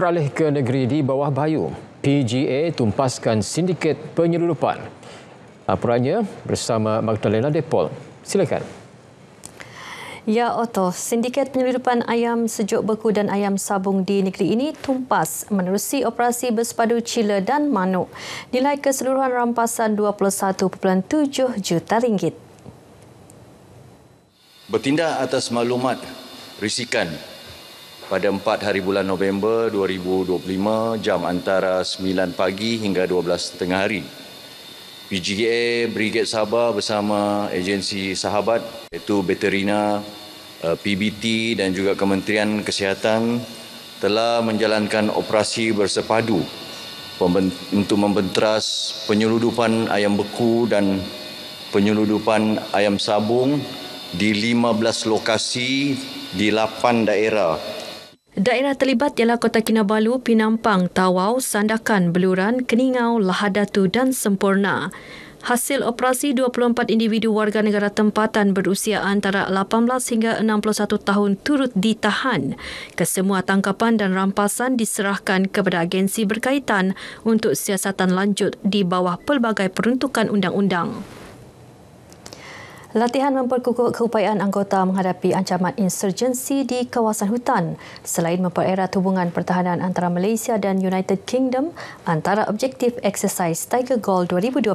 Beralih ke negeri di bawah Bayu, PGA tumpaskan sindiket penyelundupan. Laporannya bersama Magdalena Depol. Silakan. Ya, Otto, sindiket penyelundupan ayam sejuk beku dan ayam sabung di negeri ini tumpas menerusi operasi bersepadu Cila dan Manuk. Nilai keseluruhan rampasan RM21.7 juta. Bertindak atas maklumat risikan pada 4 hari bulan November 2025 jam antara 9 pagi hingga 12.30 hari. PGA Brigade Sabah bersama agensi sahabat iaitu Veterina, PBT dan juga Kementerian Kesihatan telah menjalankan operasi bersepadu untuk membenteras penyeludupan ayam beku dan penyeludupan ayam sabung di 15 lokasi di 8 daerah. Daerah terlibat ialah Kota Kinabalu, Pinampang, Tawau, Sandakan, Beluran, Keningau, Lahadatu dan Semporna. Hasil operasi 24 individu warga negara tempatan berusia antara 18 hingga 61 tahun turut ditahan. Kesemua tangkapan dan rampasan diserahkan kepada agensi berkaitan untuk siasatan lanjut di bawah pelbagai peruntukan undang-undang. Latihan memperkukuh keupayaan anggota menghadapi ancaman insurgensi di kawasan hutan selain mempererat hubungan pertahanan antara Malaysia dan United Kingdom antara objektif eksersis Tiger Gold 2025.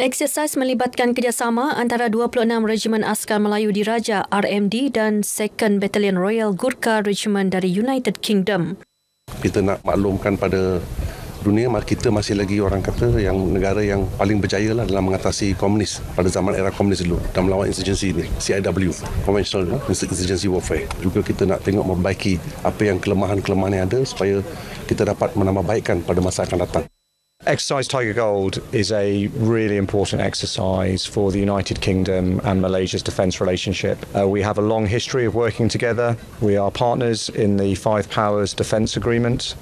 Eksersis melibatkan kerjasama antara 26 Regimen Askar Melayu Diraja RMD dan 2nd Battalion Royal Gurkha Regiment dari United Kingdom. Kita nak maklumkan pada dunia, kita masih lagi orang kata yang negara yang paling berjaya lah dalam mengatasi komunis pada zaman era komunis dulu dan melawan insurgensi ni, CIW, Conventional Insurgency Warfare. Juga kita nak tengok membaiki apa yang kelemahan-kelemahan yang ada supaya kita dapat menambahbaikkan pada masa akan datang. Exercise Tiger Gold is a really important exercise for the United Kingdom and Malaysia's defence relationship. We have a long history of working together. We are partners in the Five Powers Defence Agreement.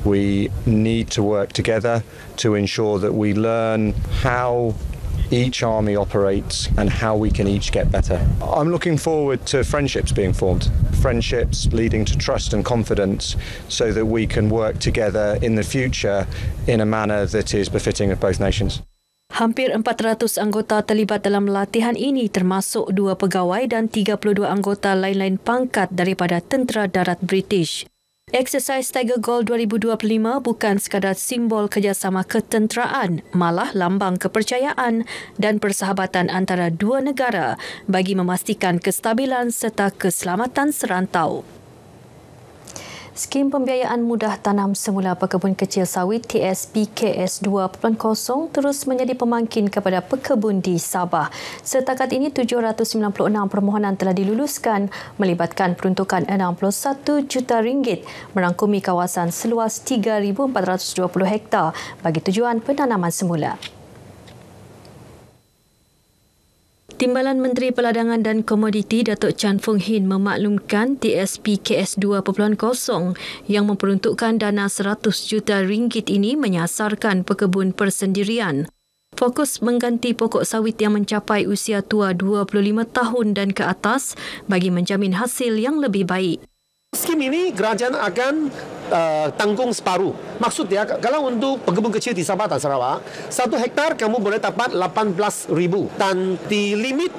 We need to work together to ensure that we learn how each army operates and how we can each get better. I'm looking forward to friendships being formed, friendships leading to trust and confidence so that we can work together in the future in a manner that is befitting of both nations. Hampir 400 anggota terlibat dalam latihan ini termasuk 2 pegawai dan 32 anggota lain-lain pangkat daripada Tentera Darat British. Eksersis Tiger Gold 2025 bukan sekadar simbol kerjasama ketenteraan, malah lambang kepercayaan dan persahabatan antara dua negara bagi memastikan kestabilan serta keselamatan serantau. Skim Pembiayaan Mudah Tanam Semula Pekebun Kecil Sawit TSPKS 2.0 terus menjadi pemangkin kepada pekebun di Sabah. Setakat ini 796 permohonan telah diluluskan melibatkan peruntukan RM61 juta merangkumi kawasan seluas 3,420 hektar bagi tujuan penanaman semula. Timbalan Menteri Peladangan dan Komoditi Datuk Chan Fung Hin memaklumkan TSPKS 2.0 yang memperuntukkan dana RM100 juta ini menyasarkan pekebun persendirian. Fokus mengganti pokok sawit yang mencapai usia tua 25 tahun dan ke atas bagi menjamin hasil yang lebih baik. Skim ini kerajaan akan tanggung separuh. Maksud dia, kalau untuk pekebun kecil di Sabah dan Sarawak, 1 hektar kamu boleh dapat RM18,000 dan dilimit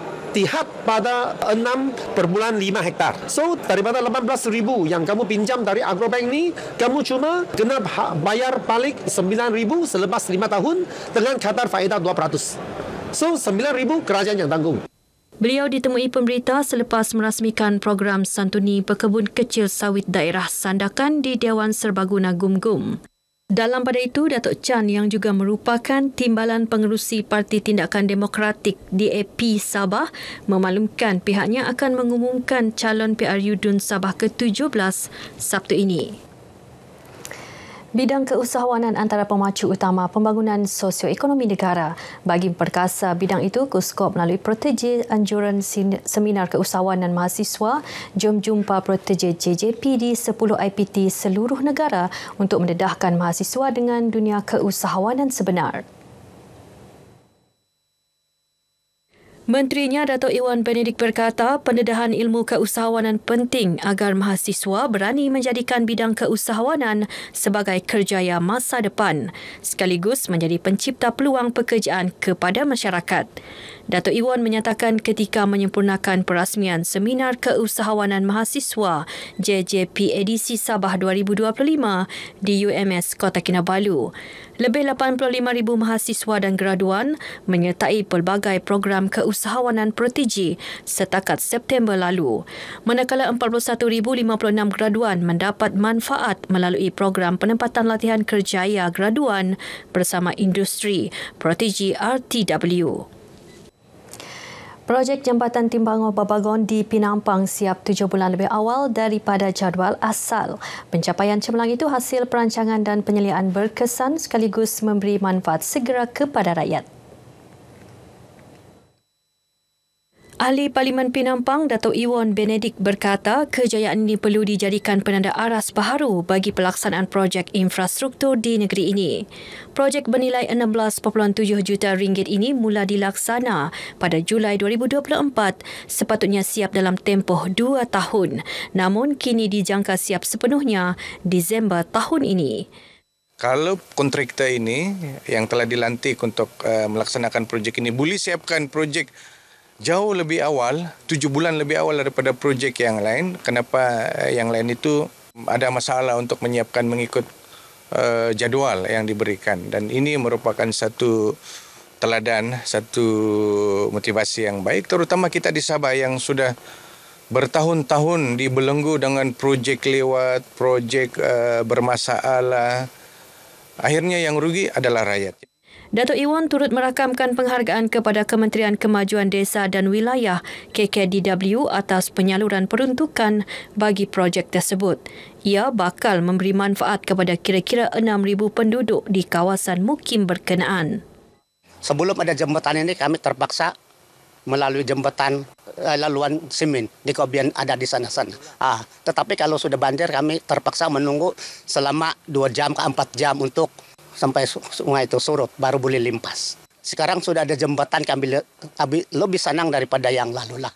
had pada 6 per bulan 5 hektar. So, daripada RM18,000 yang kamu pinjam dari Agrobank ni, kamu cuma kena bayar balik RM9,000 selepas 5 tahun dengan kadar faedah 2%. So, RM9,000 kerajaan yang tanggung. Beliau ditemui pemberita selepas merasmikan program santuni pekebun kecil sawit daerah Sandakan di Dewan Serbaguna Gum-Gum. Dalam pada itu, Datuk Chan yang juga merupakan Timbalan Pengerusi Parti Tindakan Demokratik DAP Sabah memaklumkan pihaknya akan mengumumkan calon PRU DUN Sabah ke-17 Sabtu ini. Bidang keusahawanan antara pemacu utama pembangunan sosioekonomi negara. Bagi memperkasa bidang itu, KUSKOP melalui protege anjuran seminar keusahawanan mahasiswa Jom Jumpa Protege JJP di 10 IPT seluruh negara untuk mendedahkan mahasiswa dengan dunia keusahawanan sebenar. Menterinya Dato' Iwan Benedik berkata pendedahan ilmu keusahawanan penting agar mahasiswa berani menjadikan bidang keusahawanan sebagai kerjaya masa depan sekaligus menjadi pencipta peluang pekerjaan kepada masyarakat. Dato' Iwan menyatakan ketika menyempurnakan perasmian Seminar Keusahawanan Mahasiswa JJP edisi Sabah 2025 di UMS Kota Kinabalu. Lebih 85,000 mahasiswa dan graduan menyertai pelbagai program keusahawanan PROTIJI setakat September lalu. Manakala 41,056 graduan mendapat manfaat melalui program penempatan latihan kerjaya graduan bersama industri PROTIJI RTW. Projek Jambatan Timbangon Babagon di Pinampang siap 7 bulan lebih awal daripada jadual asal. Pencapaian cemerlang itu hasil perancangan dan penyeliaan berkesan sekaligus memberi manfaat segera kepada rakyat. Ahli Parlimen Pinampang Dato' Iwan Benedik berkata kejayaan ini perlu dijadikan penanda aras baharu bagi pelaksanaan projek infrastruktur di negeri ini. Projek bernilai 16.7 juta ringgit ini mula dilaksana pada Julai 2024 sepatutnya siap dalam tempoh 2 tahun namun kini dijangka siap sepenuhnya Disember tahun ini. Kalau kontraktor ini yang telah dilantik untuk melaksanakan projek ini boleh siapkan projek jauh lebih awal, 7 bulan lebih awal daripada projek yang lain. Kenapa yang lain itu ada masalah untuk menyiapkan mengikut jadual yang diberikan. Dan ini merupakan satu teladan, satu motivasi yang baik. Terutama kita di Sabah yang sudah bertahun-tahun dibelenggu dengan projek lewat, projek bermasalah. Akhirnya yang rugi adalah rakyat. Dato' Iwan turut merakamkan penghargaan kepada Kementerian Kemajuan Desa dan Wilayah KKDW atas penyaluran peruntukan bagi projek tersebut. Ia bakal memberi manfaat kepada kira-kira 6,000 penduduk di kawasan mukim berkenaan. Sebelum ada jembatan ini kami terpaksa melalui jembatan laluan semen di Kobian ada di sana-sana. Tetapi kalau sudah banjir kami terpaksa menunggu selama 2 jam ke 4 jam untuk sampai sungai itu surut, baru boleh limpas. Sekarang sudah ada jembatan, kami lebih senang daripada yang lalu lah.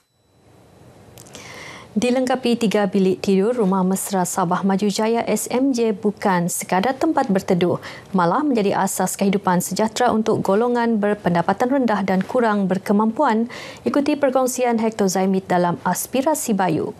Dilengkapi 3 bilik tidur, Rumah Mesra Sabah Maju Jaya SMJ bukan sekadar tempat berteduh, malah menjadi asas kehidupan sejahtera untuk golongan berpendapatan rendah dan kurang berkemampuan. Ikuti perkongsian Hector Zaimit dalam Aspirasi Bayu.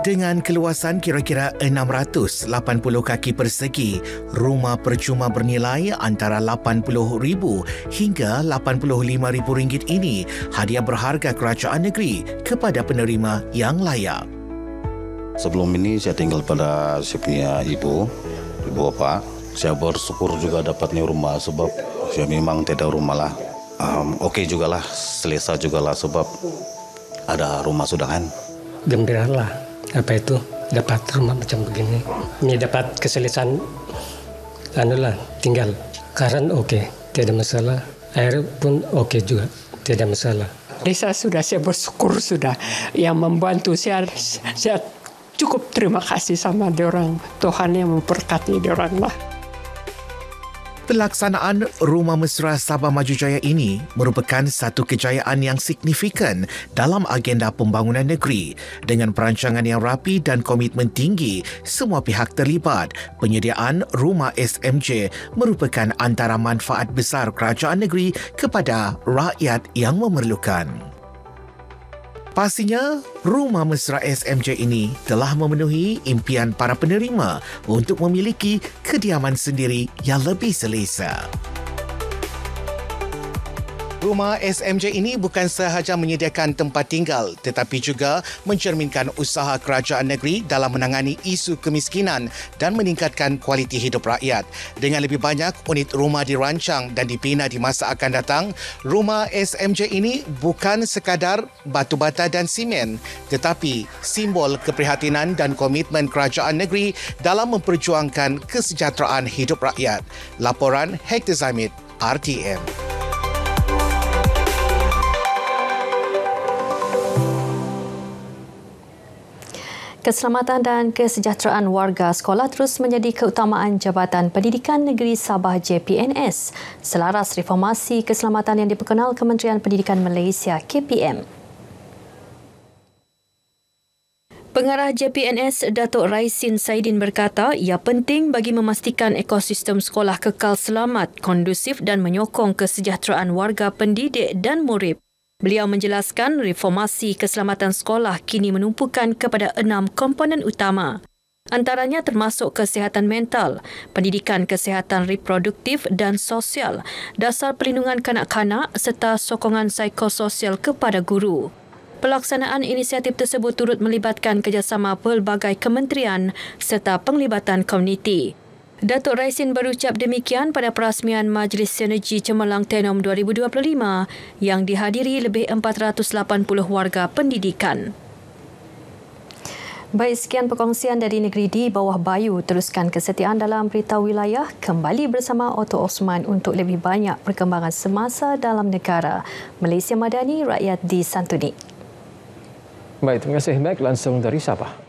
Dengan keluasan kira-kira 680 kaki persegi, rumah percuma bernilai antara RM80,000 hingga RM85,000 ini hadiah berharga kerajaan negeri kepada penerima yang layak. Sebelum ini saya tinggal pada saya punya ibu bapa. Saya bersyukur juga dapatnya rumah sebab saya memang tidak rumah lah. Okey jugalah, selesa jugalah sebab ada rumah sudah kan. Gembiralah. Apa itu dapat rumah macam begini, ini dapat keselesaan, tinggal. Karan okey, tidak masalah. Air pun okey juga, tidak masalah. Desa sudah saya bersyukur sudah yang membantu saya cukup terima kasih sama diorang. Tuhan yang memberkati diorang lah. Pelaksanaan Rumah Mesra Sabah Maju Jaya ini merupakan satu kejayaan yang signifikan dalam agenda pembangunan negeri. Dengan perancangan yang rapi dan komitmen tinggi semua pihak terlibat, penyediaan rumah SMJ merupakan antara manfaat besar kerajaan negeri kepada rakyat yang memerlukan. Pastinya, Rumah Mesra SMJ ini telah memenuhi impian para penerima untuk memiliki kediaman sendiri yang lebih selesa. Rumah SMJ ini bukan sahaja menyediakan tempat tinggal tetapi juga mencerminkan usaha kerajaan negeri dalam menangani isu kemiskinan dan meningkatkan kualiti hidup rakyat. Dengan lebih banyak unit rumah dirancang dan dibina di masa akan datang, rumah SMJ ini bukan sekadar batu bata dan simen tetapi simbol keprihatinan dan komitmen kerajaan negeri dalam memperjuangkan kesejahteraan hidup rakyat. Laporan Hector Zaimit, RTM. Keselamatan dan kesejahteraan warga sekolah terus menjadi keutamaan Jabatan Pendidikan Negeri Sabah JPNS selaras reformasi keselamatan yang diperkenal Kementerian Pendidikan Malaysia KPM. Pengarah JPNS Datuk Raisin Saidin berkata ia penting bagi memastikan ekosistem sekolah kekal selamat, kondusif dan menyokong kesejahteraan warga pendidik dan murid. Beliau menjelaskan reformasi keselamatan sekolah kini menumpukan kepada 6 komponen utama. Antaranya termasuk kesihatan mental, pendidikan kesihatan reproduktif dan sosial, dasar perlindungan kanak-kanak serta sokongan psikososial kepada guru. Pelaksanaan inisiatif tersebut turut melibatkan kerjasama pelbagai kementerian serta penglibatan komuniti. Datuk Raisin berucap demikian pada perasmian Majlis Sinergi Cemerlang Tenom 2025 yang dihadiri lebih 480 warga pendidikan. Baik, sekian perkongsian dari negeri di bawah Bayu. Teruskan kesetiaan dalam berita wilayah kembali bersama Otto Osman untuk lebih banyak perkembangan semasa dalam negara. Malaysia Madani, rakyat disantuni. Baik, terima kasih Mac langsung dari Sabah.